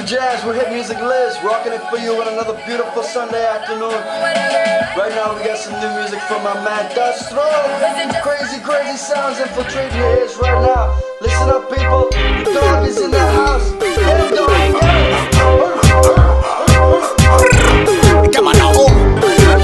Smooth Jazz with Hit Music Liz, rocking it for you on another beautiful Sunday afternoon. Right now we got some new music from my man Dustro. Crazy, crazy sounds infiltrate your ears right now. Listen up, people. The dog is in the house. Get him, dog. Come on now.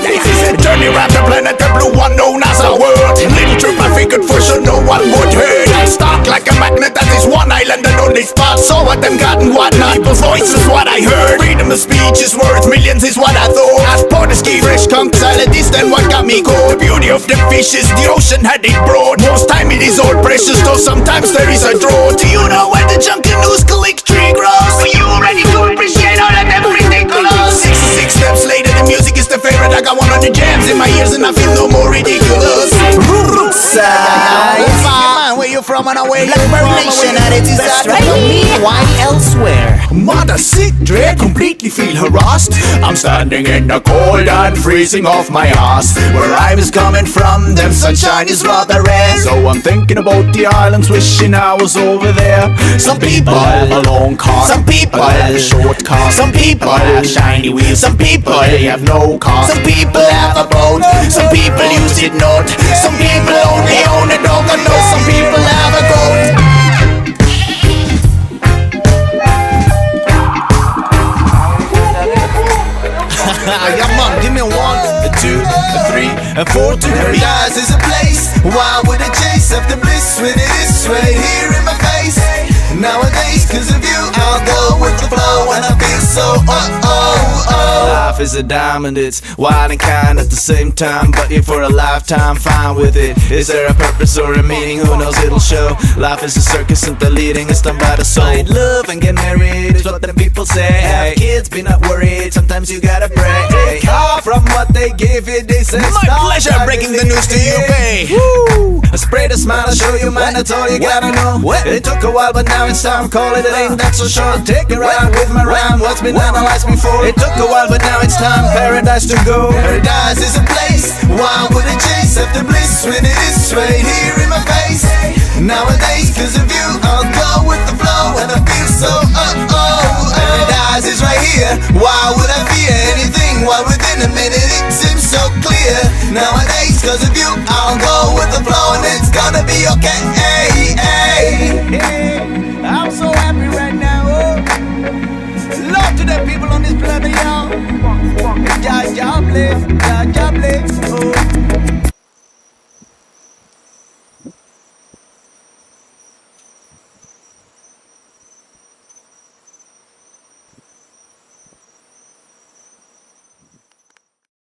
This is a journey around the planet, the blue one known as a world. Little trip I figured for sure no one would hurt. I'm stuck like a magnet at this one island and only spot. So what them got and what not. People's voice is what I heard. Freedom of speech is worth millions is what I thought. As part of ski fresh conch salad is then what got me caught. The beauty of the fish is the ocean had it broad. Most time it is all precious though sometimes there is a draw. Do you know where the jungle news click tree grows? Are you ready to appreciate all of them ridiculous? 66 steps later the music is the favorite. I got one on the jams in my ears and I feel no more ridiculous. Where you from and away Blackbird Nation and it is that right here. Why elsewhere? Mother sick, dread, completely feel harassed. I'm standing in the cold and freezing off my ass. Where I was coming from, them sunshine is rather rare. So I'm thinking about the islands, wishing I was over there. Some people have a long car, some people have a short car, some people have shiny wheels, some people have no car, some people have a boat, some people use it not, some people only own a dog. I know some people have a goat. Come on, give me 1, 2, 3, 4 to Paradise is a place. Why would I chase after bliss when it is right here in my face? Nowadays, cause of you, I'll go with the flow and I feel so Life is a diamond, it's wild and kind at the same time. But if for a lifetime, fine with it. Is there a purpose or a meaning? Who knows, it'll show. Life is a circus and the leading is done by the soul. Love and get married is what the people say. Have kids, be not worried, sometimes you gotta pray. Car from what they give you, they say. My pleasure breaking the news to you, babe. Woo! I spray the smile, I'll show you mine, that's all you gotta know. It took a while, but now it's time, call it, it ain't that so short. Take a ride with my rhyme, what's been analyzed before. It took a while, but now it's time, paradise to go. Paradise is a place. Why would I chase after bliss when it is right here in my face? Nowadays, cause of you, I'll go with the flow and I feel so Paradise is right here. Why would I fear anything? Why within a minute it seems so clear? Nowadays, cause of you, I'll go with the flow and it's gonna be okay. I'm so happy right now. Love to the people on this planet, y'all. Ja, ja, bless, ja, ja, bless. Oh.